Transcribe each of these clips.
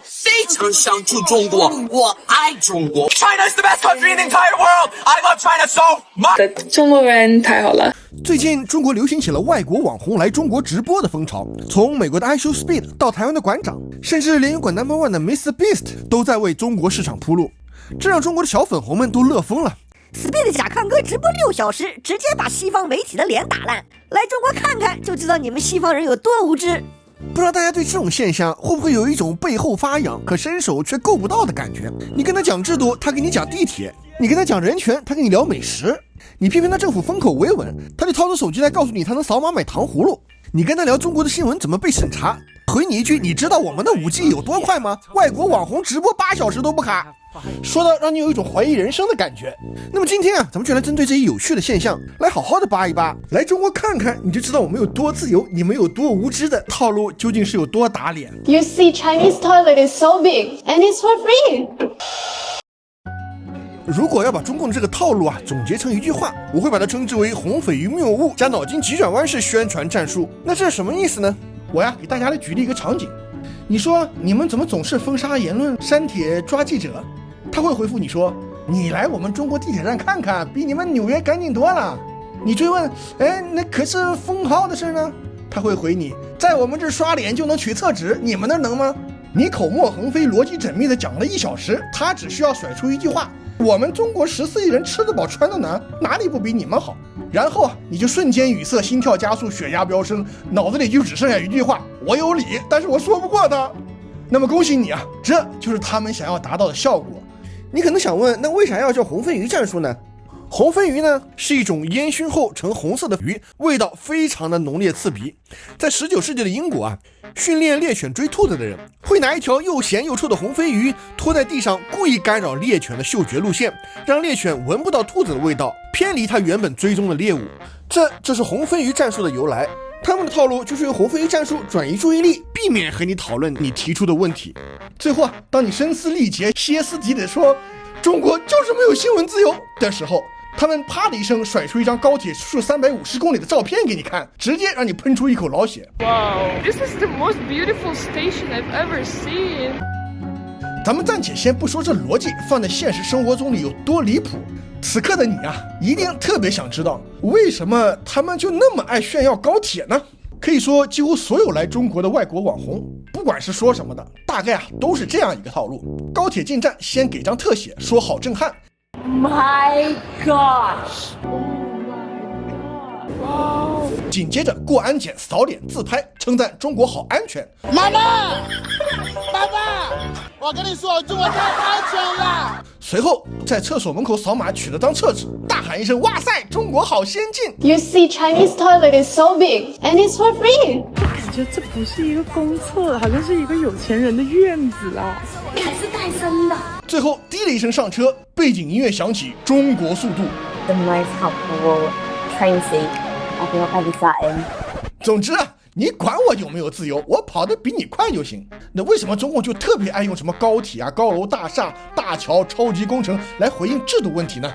非常想去中国，我爱中国。China is the best country in the entire world. I love China so much. 中国人太好了。最近中国流行起了外国网红来中国直播的风潮，从美国的 iShowSpeed 到台湾的馆长，甚至连油管 No.1 的 MrBeast 都在为中国市场铺路，这让中国的小粉红们都乐疯了。Speed 贾康哥直播6小时，直接把西方媒体的脸打烂。来中国看看就知道你们西方人有多无知。不知道大家对这种现象会不会有一种背后发痒可伸手却够不到的感觉？你跟他讲制度，他给你讲地铁；你跟他讲人权，他跟你聊美食；你批评他政府风口维稳，他就掏出手机来告诉你他能扫码买糖葫芦。你跟他聊中国的新闻怎么被审查，回你一句你知道我们的5G 有多快吗？外国网红直播8小时都不卡，说的让你有一种怀疑人生的感觉。那么今天咱们就来针对这一有趣的现象来好好的扒一扒，来中国看看你就知道我们有多自由，你们有多无知的套路究竟是有多打脸。 You see, Chinese toilet is so big and it's for free. 如果要把中共的这个套路总结成一句话，我会把它称之为红匪于谬误加脑筋急转弯式宣传战术。那这是什么意思呢？我给大家来举例一个场景。你说你们怎么总是封杀言论、删帖、抓记者？他会回复你说，你来我们中国地铁站看看，比你们纽约干净多了。你追问，那可是封号的事呢？他会回你，在我们这刷脸就能取厕纸，你们那能吗？你口沫横飞、逻辑缜密的讲了1小时，他只需要甩出一句话，我们中国14亿人吃得饱穿得暖，哪里不比你们好？然后你就瞬间语塞、心跳加速、血压飙升，脑子里就只剩下一句话，我有理，但是我说不过他。那么恭喜你这就是他们想要达到的效果。你可能想问，那为啥要叫红飞鱼战术呢？红飞鱼呢是一种烟熏后呈红色的鱼，味道非常的浓烈刺鼻。在19世纪的英国训练猎犬追兔子的人会拿一条又咸又臭的红飞鱼拖在地上，故意干扰猎犬的嗅觉路线，让猎犬闻不到兔子的味道，偏离它原本追踪的猎物。这是红飞鱼战术的由来。他们的套路就是用红飞鱼战术转移注意力，避免和你讨论你提出的问题。最后当你声嘶力竭、歇斯底里地说中国就是没有新闻自由的时候，他们啪的一声甩出一张高铁时速350公里的照片给你看，直接让你喷出一口老血。 Wow, this is the most beautiful station I've ever seen. 咱们暂且先不说这逻辑放在现实生活中里有多离谱，此刻的你一定特别想知道，为什么他们就那么爱炫耀高铁呢？可以说几乎所有来中国的外国网红，不管是说什么的，大概都是这样一个套路。高铁进站先给张特写，说好震撼。 My gosh. 紧接着过安检、扫脸、自拍，称赞中国好安全。妈妈，爸爸，我跟你说，中国太安全了。随后在厕所门口扫码取了张厕纸，大喊一声：“哇塞，中国好先进！” You see, Chinese toilet is so big and it's for free. 感觉这不是一个公厕，好像是一个有钱人的院子还是带生的。最后滴了一声上车，背景音乐响起，中国速度。 The most comfortable train seat I think I've ever sat in. 总之你管我有没有自由，我跑得比你快就行。那为什么中共就特别爱用什么高铁高楼大厦、大桥、超级工程来回应制度问题呢？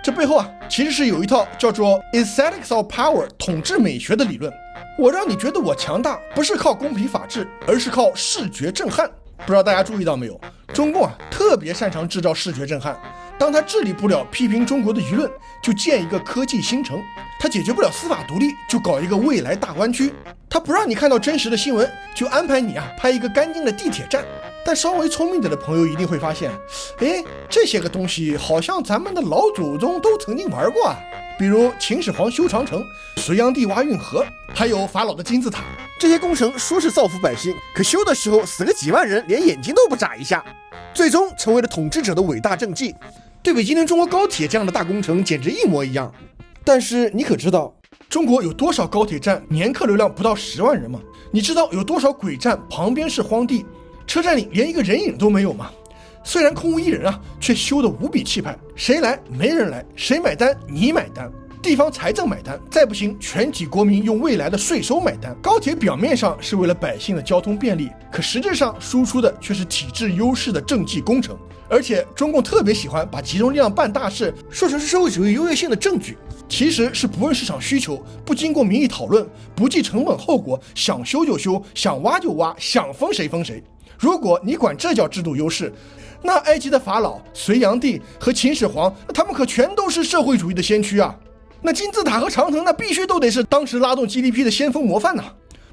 这背后其实是有一套叫做 Aesthetics of Power 统治美学的理论。我让你觉得我强大，不是靠公平法治，而是靠视觉震撼。不知道大家注意到没有，中共特别擅长制造视觉震撼。当他治理不了批评中国的舆论，就建一个科技新城；他解决不了司法独立，就搞一个未来大湾区；他不让你看到真实的新闻，就安排你拍一个干净的地铁站。但稍微聪明点的朋友一定会发现，这些个东西好像咱们的老祖宗都曾经玩过比如秦始皇修长城、隋炀帝挖运河，还有法老的金字塔。这些工程说是造福百姓，可修的时候死个几万人，连眼睛都不眨一下，最终成为了统治者的伟大政绩。对比今天中国高铁这样的大工程，简直一模一样。但是你可知道中国有多少高铁站年客流量不到10万人吗？你知道有多少轨站旁边是荒地，车站里连一个人影都没有吗？虽然空无一人却修得无比气派。谁来？没人来。谁买单？你买单。地方财政买单，再不行全体国民用未来的税收买单。高铁表面上是为了百姓的交通便利，可实质上输出的却是体制优势的政绩工程。而且中共特别喜欢把集中力量办大事说成是社会主义优越性的证据，其实是不问市场需求，不经过民意讨论，不计成本后果，想修就修，想挖就挖，想封谁封谁。如果你管这叫制度优势，那埃及的法老、隋炀帝和秦始皇，他们可全都是社会主义的先驱啊。那金字塔和长城，那必须都得是当时拉动 GDP 的先锋模范呐。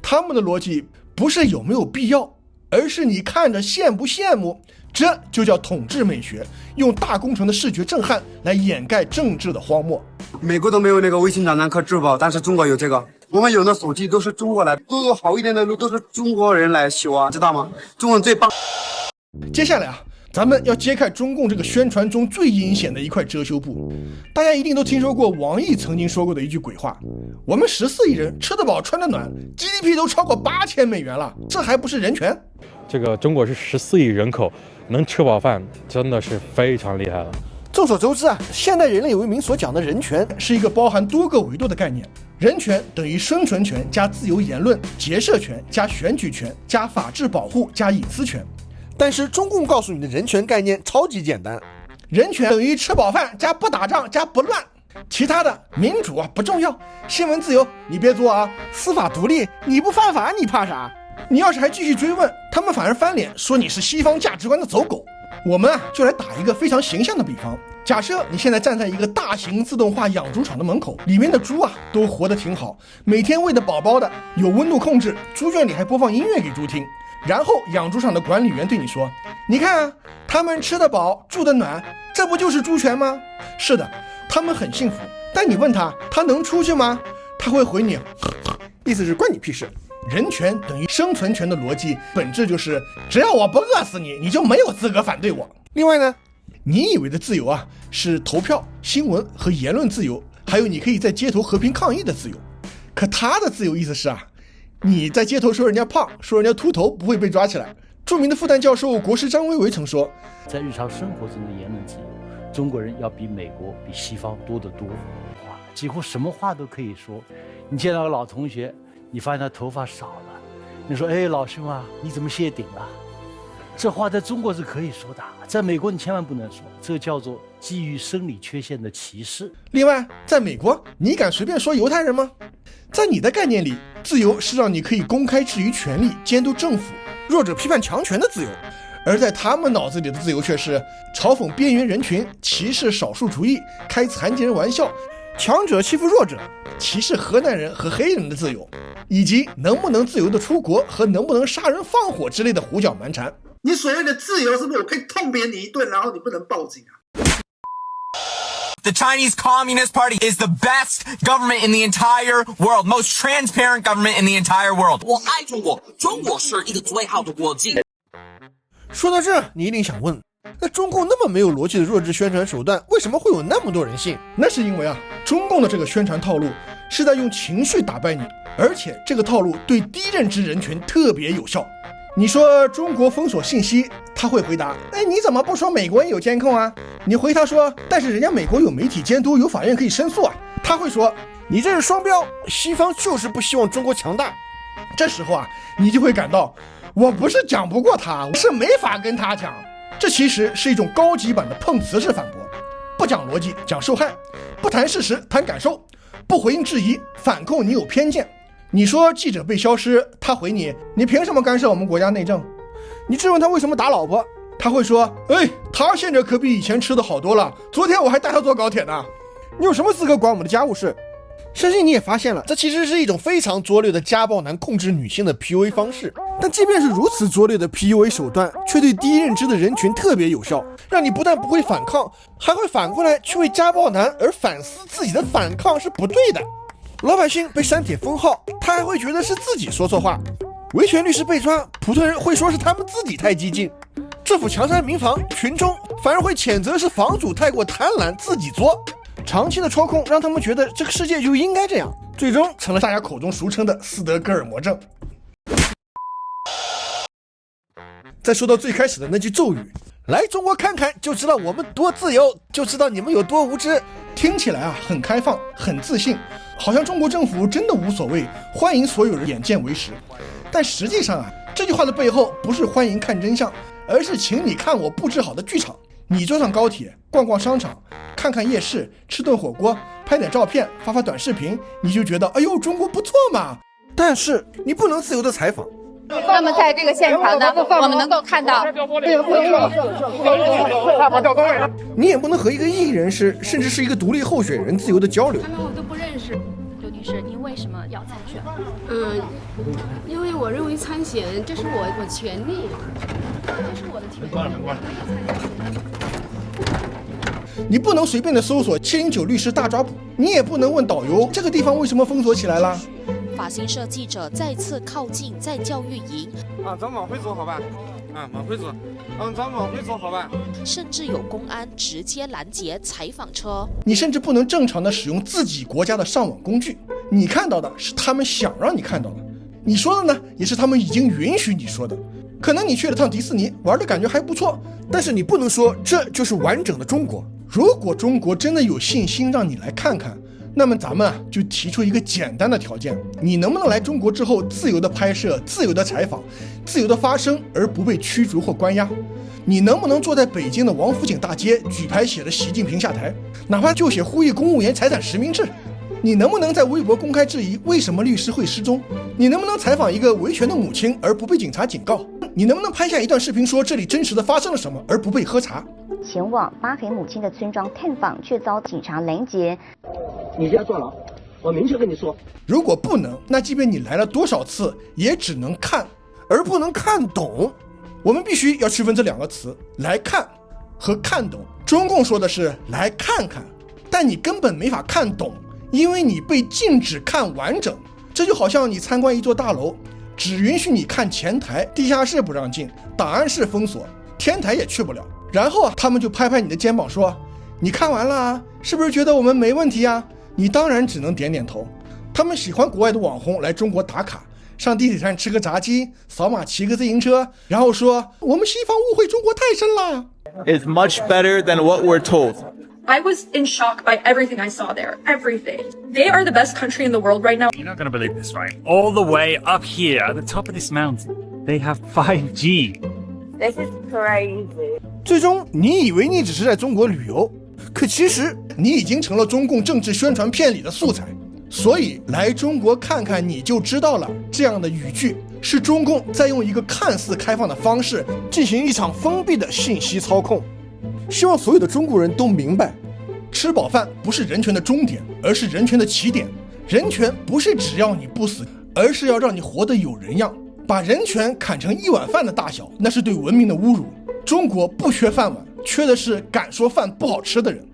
他们的逻辑不是有没有必要，而是你看着羡不羡慕。这就叫统治美学，用大工程的视觉震撼来掩盖政治的荒漠。美国都没有那个微信账单和支付宝，但是中国有这个。我们有的手机都是中国来，走好一点的路都是中国人来修啊，知道吗？中国最棒。接下来啊，咱们要揭开中共这个宣传中最阴险的一块遮羞布。大家一定都听说过王毅曾经说过的一句鬼话：我们14亿人吃得饱穿得暖 ，GDP 都超过8000美元了，这还不是人权？这个中国是14亿人口，能吃饱饭真的是非常厉害了。众所周知啊，现代人类文明所讲的人权是一个包含多个维度的概念。人权等于生存权加自由言论、结社权加选举权加法治保护加隐私权。但是中共告诉你的人权概念超级简单，人权等于吃饱饭加不打仗加不乱，其他的民主啊不重要，新闻自由你别作啊，司法独立你不犯法你怕啥？你要是还继续追问，他们反而翻脸说你是西方价值观的走狗。我们啊就来打一个非常形象的比方，假设你现在站在一个大型自动化养猪场的门口，里面的猪啊都活得挺好，每天喂的饱饱的，有温度控制，猪圈里还播放音乐给猪听。然后养猪场的管理员对你说，你看啊，他们吃得饱住得暖，这不就是猪权吗？是的，他们很幸福。但你问他能出去吗？他会回你，意思是关你屁事。人权等于生存权的逻辑本质就是，只要我不饿死你，你就没有资格反对我。另外呢，你以为的自由啊，是投票、新闻和言论自由，还有你可以在街头和平抗议的自由。可他的自由意思是啊，你在街头说人家胖，说人家秃头不会被抓起来。著名的复旦教授国师张维为曾说，在日常生活中的言论自由，中国人要比美国、比西方多得多。几乎什么话都可以说。你见到个老同学，你发现他头发少了，你说：“哎，老兄啊，你怎么谢顶了？”这话在中国是可以说的，在美国你千万不能说，这叫做基于生理缺陷的歧视。另外，在美国，你敢随便说犹太人吗？在你的概念里，自由是让你可以公开质疑权力、监督政府、弱者批判强权的自由，而在他们脑子里的自由却是嘲讽边缘人群、歧视少数族裔、开残疾人玩笑、强者欺负弱者、歧视河南人和黑人的自由，以及能不能自由的出国和能不能杀人放火之类的胡搅蛮缠。你所谓的自由是不是我可以痛扁你一顿，然后你不能报警啊？The Chinese Communist Party is the best government in the entire world, most transparent government in the entire world. 我爱中国，中国是一个最好的国际。说到这，你一定想问，那中共那么没有逻辑的弱智宣传手段，为什么会有那么多人信？那是因为啊，中共的这个宣传套路是在用情绪打败你，而且这个套路对低认知人群特别有效。你说中国封锁信息，他会回答：哎，你怎么不说美国也有监控啊？你回他说：但是人家美国有媒体监督，有法院可以申诉啊。他会说：你这是双标，西方就是不希望中国强大。这时候啊，你就会感到，我不是讲不过他，我是没法跟他讲。这其实是一种高级版的碰瓷式反驳，不讲逻辑，讲受害；不谈事实，谈感受；不回应质疑，反控你有偏见。你说记者被消失，他回你：你凭什么干涉我们国家内政？你质问他为什么打老婆，他会说：哎，他现在可比以前吃的好多了，昨天我还带他坐高铁呢。你有什么资格管我们的家务事？相信你也发现了，这其实是一种非常拙劣的家暴男控制女性的 PUA 方式。但即便是如此拙劣的 PUA 手段，却对低认知的人群特别有效，让你不但不会反抗，还会反过来去为家暴男而反思自己的反抗是不对的。老百姓被删帖封号，他还会觉得是自己说错话；维权律师被抓，普通人会说是他们自己太激进；政府强拆民房，群众反而会谴责是房主太过贪婪自己作。长期的抽空让他们觉得这个世界就应该这样，最终成了大家口中俗称的斯德哥尔摩症。再说到最开始的那句咒语，来中国看看就知道我们多自由，就知道你们有多无知，听起来啊很开放很自信，好像中国政府真的无所谓，欢迎所有人眼见为实。但实际上啊，这句话的背后不是欢迎看真相，而是请你看我布置好的剧场。你坐上高铁，逛逛商场，看看夜市，吃顿火锅，拍点照片，发发短视频，你就觉得哎呦中国不错嘛。但是你不能自由的采访，那么在这个现场呢，我们能够看到，你也不能和一个异议人士，甚至是一个独立候选人自由的交流。他们我都不认识。刘女士，您为什么要参选？因为我认为参选这是我权利，这是我的权利。你不能随便的搜索709律师大抓捕，你也不能问导游这个地方为什么封锁起来了。法新社记者再次靠近在教育营，咱往回走好吧？往回走，咱往回走好吧？甚至有公安直接拦截采访车。你甚至不能正常的使用自己国家的上网工具，你看到的是他们想让你看到的，你说的呢也是他们已经允许你说的。可能你去了趟迪士尼，玩的感觉还不错，但是你不能说这就是完整的中国。如果中国真的有信心让你来看看，那么咱们就提出一个简单的条件，你能不能来中国之后自由的拍摄、自由的采访、自由的发声，而不被驱逐或关押？你能不能坐在北京的王府井大街举牌写着习近平下台，哪怕就写呼吁公务员财产实名制？你能不能在微博公开质疑为什么律师会失踪？你能不能采访一个维权的母亲而不被警察警告？你能不能拍下一段视频说这里真实的发生了什么而不被喝茶？前往巴肥母亲的村庄探访，却遭警察拦截。你要坐牢，我明确跟你说。如果不能，那即便你来了多少次，也只能看，而不能看懂。我们必须要区分这两个词，来看和看懂。中共说的是来看看，但你根本没法看懂，因为你被禁止看完整。这就好像你参观一座大楼，只允许你看前台，地下室不让进，档案室封锁，天台也去不了。然后他们就拍拍你的肩膀说，你看完了啊，是不是觉得我们没问题啊？你当然只能点点头。他们喜欢国外的网红来中国打卡，上地铁站吃个炸鸡，扫码骑个自行车，然后说我们西方误会中国太深了。 It's much better than what we're told. I was in shock by everything I saw there. Everything. They are the best country in the world right now. You're not going to believe this, right? All the way up here at the top of this mountain, they have 5G. This is crazy. 最终你以为你只是在中国旅游，可其实你已经成了中共政治宣传片里的素材。所以来中国看看你就知道了，这样的语句是中共在用一个看似开放的方式进行一场封闭的信息操控。希望所有的中国人都明白，吃饱饭不是人权的终点，而是人权的起点。人权不是只要你不死，而是要让你活得有人样。把人权砍成一碗饭的大小，那是对文明的侮辱。中国不缺饭碗，缺的是敢说饭不好吃的人。